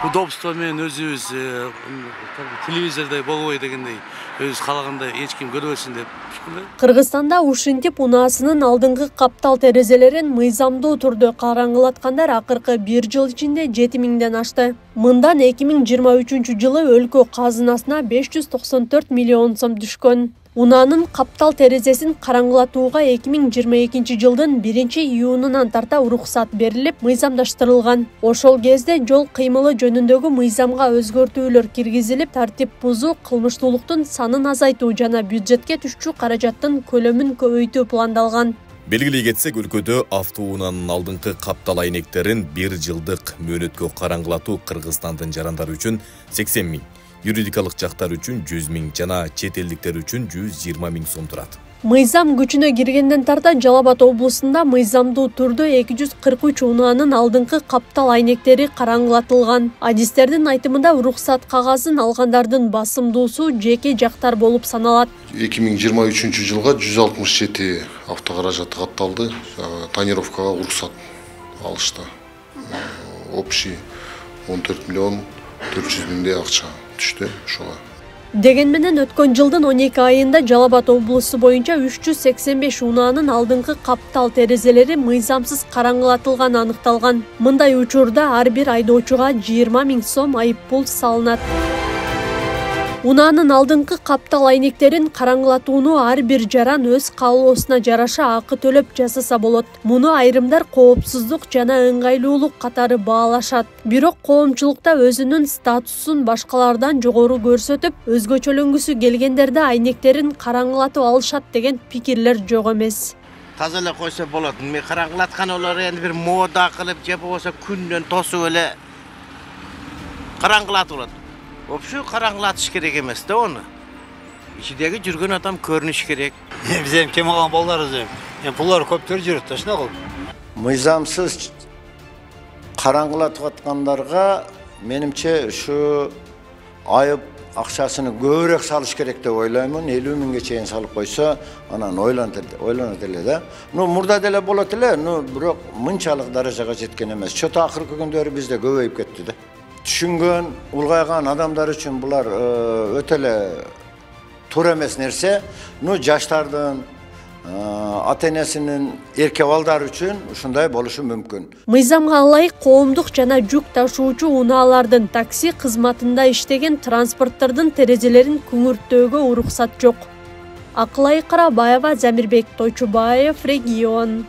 Удобство менен өзүбүз телевизордо болбой дегендей өзүбүз каалагандай эч ким көрбөсүн деп. Кыргызстанда ушинтип унаасынын алдыңкы каптал терезелерин мыйзамдуу түрдө караңгылаткандар акыркы 1 жыл ичинде 7000ден ашты. Мындан 2023 жылы өлкө казынасына 594 миллион сом түшкөн. Унаанын каптал терезесин караңгылатууга 2022 жылдын 1-июнунан тарта уруксат берилип, мыйзамдаштырылган. Ошол кезде жол кыймылы жөнүндөгү мыйзамга өзгөртүүлөр киргизилип, тартип бузуу, кылмыштуулуктун санын азайтуу жана бюджетке түшчү каражаттын көлөмүн көбөйтүү пландалган. Белгилей кетсек, өлкөдө автоунаанын алдыңкы каптал айнектерин 1 жылдык мөөнөткө караңгылатуу Кыргызстандын жарандары үчүн 80 000, юридикалык жактар үчүн 100 000 жана чет элдиктер үчүн 120 000 сом турат. Мыйзам күчүнө киргенден тарта Жалал Абад облусунда мыйзамдуу түрдө 243 унаанын алдыңкы каптал айнектери караңгылатылган. Адистердин айтымында уруксат кагазын алгандардын басымдуусу жеке жактар болуп саналат. 2023 жылга 167 автогаражаты катталды. Тонировкага уруксат алышты. Общий 14 миллион 400 миңдей акча түштү ошого. Деген менен өткөн жылдын 12 айында Жалал Абад облусу боюнча 385 унаанын алдыңкы каптал терезелери мыйзамсыз караңгылатылганы аныкталган. Мындай учурда ар бир айдоочуга 20 000 сом айыппул салынат. Унаанын алдыңкы каптал айнектерин караңгылатууну ар бир жаран өз каалоосуна жараша акы төлөп жасаса болот. Муну айрымдар коопсуздук жана ыңгайлуулук катары баалашат. Бирок коомчулукта өзүнүн статусун башкалардан жогору көрсөтүп, өзгөчөлөнгүсү келгендерде айнектерин караңгылатып алышат деген пикирлер жок эмес. Таза эле койсо болот. Мен караңгылаткан олар энди бир мода кылып же болбосо күндөн тосуп эле караңгылатып алат. Вообще караңгылатыш керек эмес да оны. Ичидеги жүргөн адам көрүнүш керек. Биз эми кем алган балдарбыз эми. Пулдар көптөр жүрөт да шуна кылып. Мыйзамсыз караңгылатып аткандарга менимче ушу айып акчасын көбүрөөк салыш керек деп ойлоймун. 50 000ге чейин салып койсо, анан ойлонот эле да. Мурда деле болот эле, бирок мынчалык даражага жеткен эмес. Чото акыркы күндөрү бизде көбөйүп кетти да. Түшүнгөн, улгайган адамдар үчүн булар өтө эле туура эмес нерсе. Жаштардын, ата-энесинин эрке балдар үчүн ушундай болушу мүмкүн. Мыйзамга ылайык коомдук жана жүк ташуучу унаалардын такси кызматында иштеген транспорттордун терезелерин күңүрттөөгө уруксат жок. Акылай Карабаева, Замирбек Тойчубаев, Регион.